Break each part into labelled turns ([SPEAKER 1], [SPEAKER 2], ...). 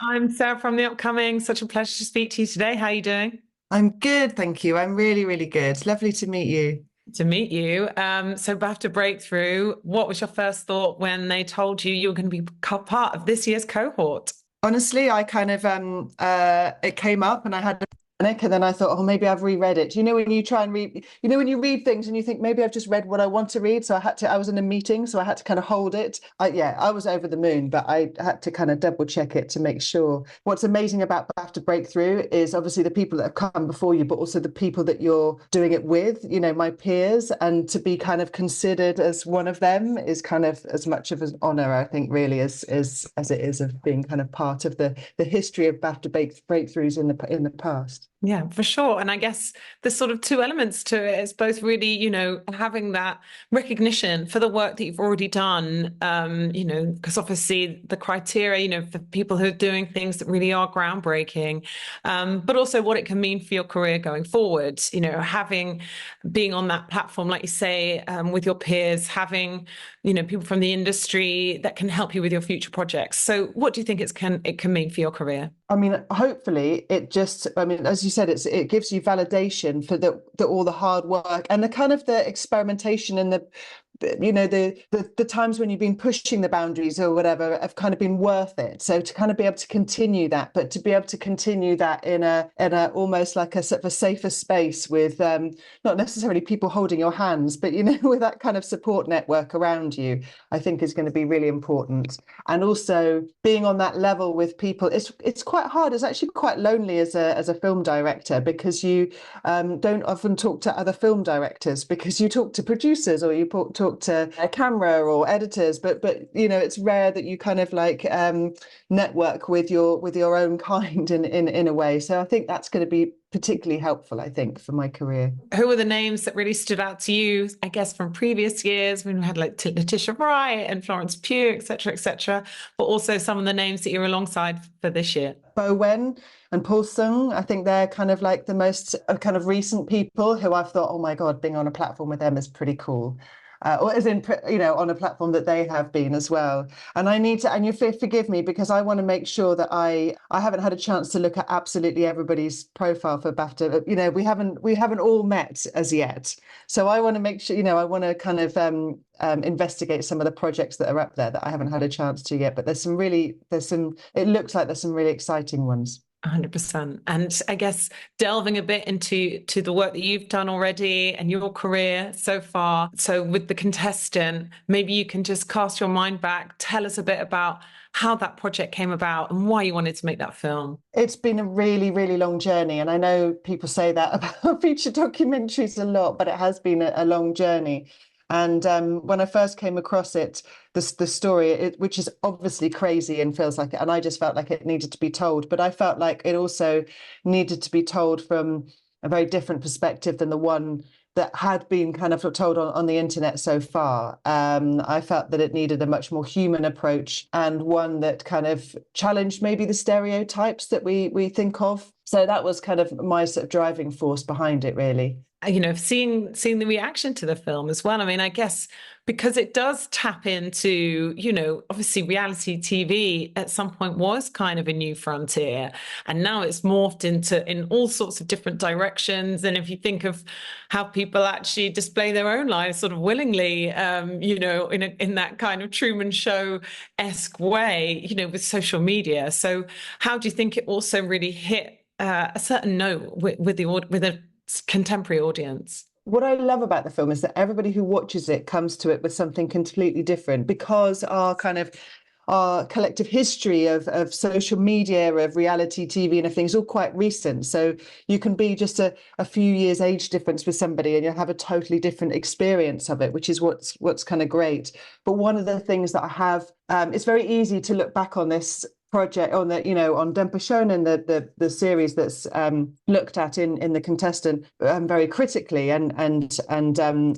[SPEAKER 1] I'm Sarah from The Upcoming. Such a pleasure to speak to you today. How are you doing?
[SPEAKER 2] I'm good, thank you. I'm really, really good. Lovely to meet you.
[SPEAKER 1] To meet you. So BAFTA Breakthrough, what was your first thought when they told you you were going to be part of this year's cohort?
[SPEAKER 2] Honestly, I kind of it came up and I had a panic and then I thought, oh, maybe I've reread it. You know, when you try and read, when you read things and you think maybe I've just read what I want to read. So I was in a meeting, so I had to kind of hold it. I was over the moon, but I had to kind of double check it to make sure. What's amazing about BAFTA Breakthrough is obviously the people that have come before you, but also the people that you're doing it with, my peers, and to be kind of considered as one of them is kind of as much of an honor, I think, really, as it is of being kind of part of the history of BAFTA breakthroughs in the past.
[SPEAKER 1] Yeah, for sure. And I guess there's sort of two elements to it. It's both really, having that recognition for the work that you've already done, because obviously the criteria, for people who are doing things that really are groundbreaking, but also what it can mean for your career going forward, being on that platform, like you say, with your peers, having, people from the industry that can help you with your future projects. So what do you think it can mean for your career?
[SPEAKER 2] I mean, hopefully as you said, it gives you validation for the all the hard work and the kind of the experimentation and the times when you've been pushing the boundaries or whatever have kind of been worth it. So to kind of be able to continue that, but to be able to continue that in a almost like a sort of a safer space with not necessarily people holding your hands, but with that kind of support network around you, I think is going to be really important. And also being on that level with people, it's quite hard. It's actually quite lonely as a film director because you don't often talk to other film directors because you talk to producers or you talk to a camera or editors, but it's rare that you kind of like network with your own kind in a way. So I think that's going to be particularly helpful, I think, for my career.
[SPEAKER 1] Who are the names that really stood out to you, I guess, from previous years when we had like Letitia Wright and Florence Pugh, et cetera, but also some of the names that you're alongside for this year?
[SPEAKER 2] Bowen and Paul Sung, I think they're kind of like the most kind of recent people who I've thought, oh my God, being on a platform with them is pretty cool. Or as in, on a platform that they have been as well. And I need to, and you forgive me because I want to make sure that I haven't had a chance to look at absolutely everybody's profile for BAFTA. We haven't all met as yet. So I want to make sure, I want to kind of investigate some of the projects that are up there that I haven't had a chance to yet. But it looks like there's some really exciting ones.
[SPEAKER 1] 100%. And I guess delving a bit into the work that you've done already and your career so far. So with the contestant, maybe you can just cast your mind back, tell us a bit about how that project came about and why you wanted to make that film.
[SPEAKER 2] It's been a really, really long journey. And I know people say that about feature documentaries a lot, but it has been a long journey. And when I first came across it, the story, which is obviously crazy and feels like it, and I just felt like it needed to be told, but I felt like it also needed to be told from a very different perspective than the one that had been kind of told on the internet so far. I felt that it needed a much more human approach and one that kind of challenged maybe the stereotypes that we think of. So that was kind of my sort of driving force behind it, really.
[SPEAKER 1] Seeing the reaction to the film as well. I mean, I guess because it does tap into, obviously reality TV at some point was kind of a new frontier, and now it's morphed in all sorts of different directions. And if you think of how people actually display their own lives sort of willingly, in that kind of Truman Show-esque way, with social media. So how do you think it also really hit a certain note with a contemporary audience?
[SPEAKER 2] What I love about the film is that everybody who watches it comes to it with something completely different because our collective history of social media, of reality TV and everything is all quite recent. So you can be just a few years age difference with somebody and you'll have a totally different experience of it, which is what's kind of great. But one of the things that I have, it's very easy to look back on this project on on Dempashon and the series that's looked at in the contestant very critically and I'm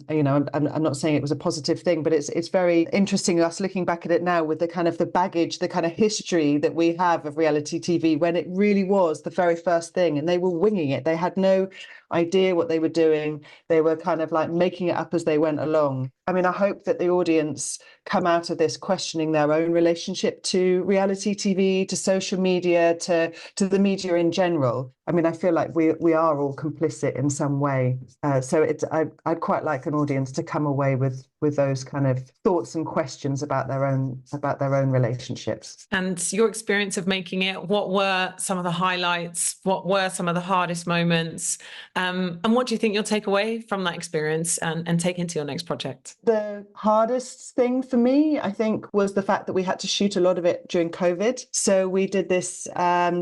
[SPEAKER 2] not saying it was a positive thing, but it's very interesting us looking back at it now with the kind of the baggage, the kind of history that we have of reality TV when it really was the very first thing and they were winging it. They had no idea what they were doing. They were kind of like making it up as they went along. I mean, I hope that the audience come out of this questioning their own relationship to reality TV, to social media, to the media in general. I mean, I feel like we are all complicit in some way. So I'd quite like an audience to come away with those kind of thoughts and questions about their own relationships.
[SPEAKER 1] And your experience of making it, what were some of the highlights? What were some of the hardest moments? And what do you think you'll take away from that experience and take into your next project?
[SPEAKER 2] The hardest thing for me, I think, was the fact that we had to shoot a lot of it during COVID. So we did this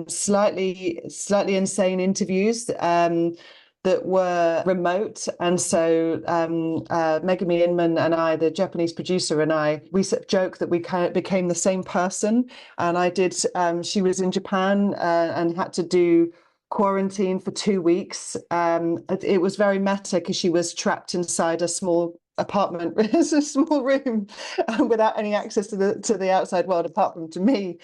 [SPEAKER 2] slightly insane interviews that were remote. And so Megami Inman and I, the Japanese producer, and I, we joke that we kind of became the same person. And I did, she was in Japan and had to do quarantine for 2 weeks. It was very meta because she was trapped inside a small apartment. It's a small room without any access to the outside world apart from to me.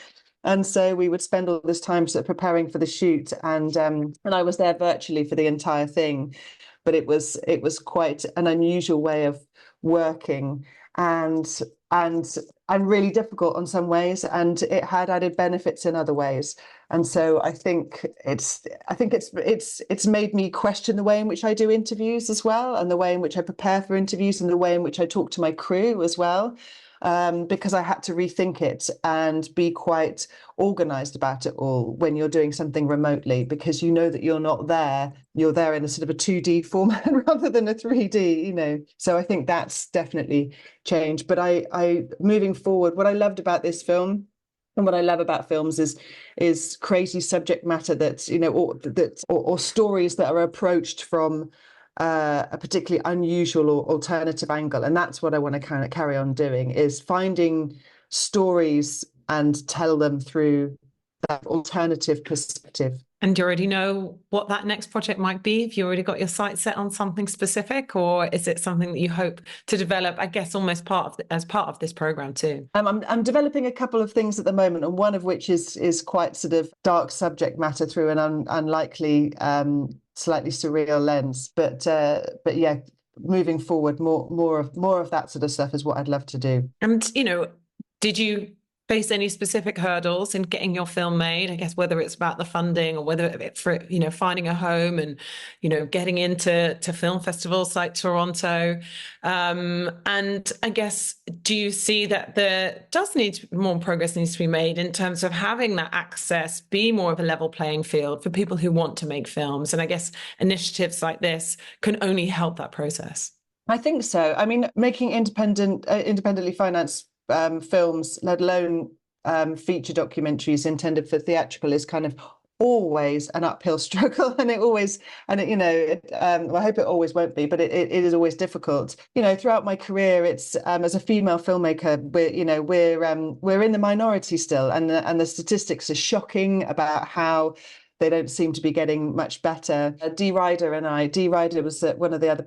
[SPEAKER 2] And so we would spend all this time sort of preparing for the shoot, and I was there virtually for the entire thing. But it was quite an unusual way of working, and really difficult in some ways, and it had added benefits in other ways. And so I think it's made me question the way in which I do interviews as well, and the way in which I prepare for interviews, and the way in which I talk to my crew as well. Because I had to rethink it and be quite organized about it all when you're doing something remotely, because you know that you're not there. You're there in a sort of a 2D format rather than a 3D, you know. So I think that's definitely changed. But I moving forward, what I loved about this film, and what I love about films is crazy subject matter that's, you know, or stories that are approached from a particularly unusual or alternative angle. And that's what I want to kind of carry on doing, is finding stories and tell them through that alternative perspective.
[SPEAKER 1] And do you already know what that next project might be? Have you already got your sights set on something specific, or is it something that you hope to develop, I guess, almost as part of this program too?
[SPEAKER 2] I'm developing a couple of things at the moment, and one of which is quite sort of dark subject matter through an unlikely, slightly surreal lens. But yeah, moving forward, more of that sort of stuff is what I'd love to do.
[SPEAKER 1] And you know, did you face any specific hurdles in getting your film made? I guess whether it's about the funding, or whether it's for, you know, finding a home and, you know, getting into film festivals like Toronto. And I guess, do you see that there does need more progress needs to be made in terms of having that access be more of a level playing field for people who want to make films? And I guess initiatives like this can only help that process.
[SPEAKER 2] I think so. I mean, making independently financed films, let alone feature documentaries intended for theatrical, is kind of always an uphill struggle, and you know, well, I hope it always won't be, but it is always difficult. You know, throughout my career, it's as a female filmmaker, we're in the minority still, and the statistics are shocking about how they don't seem to be getting much better. Dee Ryder was one of the other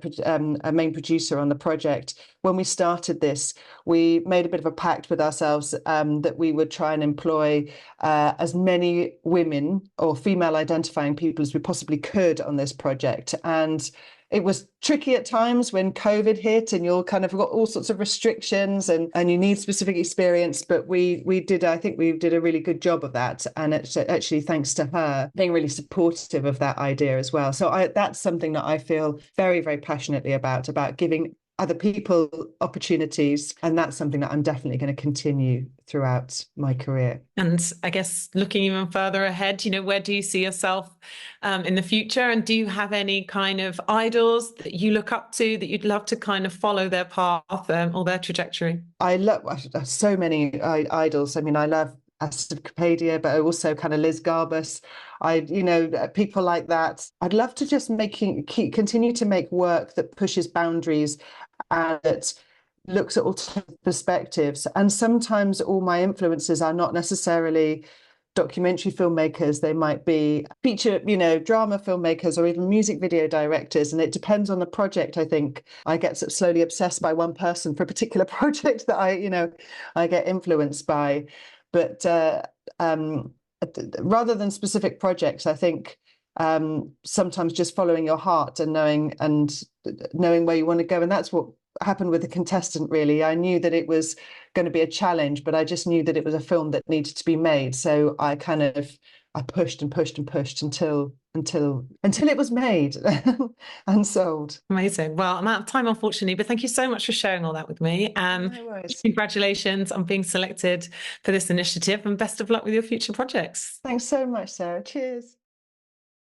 [SPEAKER 2] a main producer on the project. When we started this, we made a bit of a pact with ourselves that we would try and employ as many women or female identifying people as we possibly could on this project. And it was tricky at times when COVID hit, and you're kind of got all sorts of restrictions, and you need specific experience. But I think we did a really good job of that. And it's actually thanks to her being really supportive of that idea as well. So that's something that I feel very, very passionately about giving other people opportunities. And that's something that I'm definitely going to continue throughout my career.
[SPEAKER 1] And I guess looking even further ahead, you know, where do you see yourself in the future? And do you have any kind of idols that you look up to that you'd love to kind of follow their path or their trajectory?
[SPEAKER 2] I love so many idols. I mean, I love Astrid Kapadia, but also kind of Liz Garbus. People like that. I'd love to just continue to make work that pushes boundaries and that looks at alternative perspectives. And sometimes all my influences are not necessarily documentary filmmakers. They might be feature, drama filmmakers, or even music video directors. And it depends on the project. I think I get sort of slowly obsessed by one person for a particular project that I get influenced by. But rather than specific projects, I think sometimes just following your heart and knowing where you want to go. And that's what happened with The Contestant, really. I knew that it was going to be a challenge, but I just knew that it was a film that needed to be made. So I pushed and pushed and pushed until it was made and sold.
[SPEAKER 1] Amazing. Well, I'm out of time, unfortunately, but thank you so much for sharing all that with me.
[SPEAKER 2] No worries.
[SPEAKER 1] Congratulations on being selected for this initiative, and best of luck with your future projects.
[SPEAKER 2] Thanks so much, Sarah. Cheers.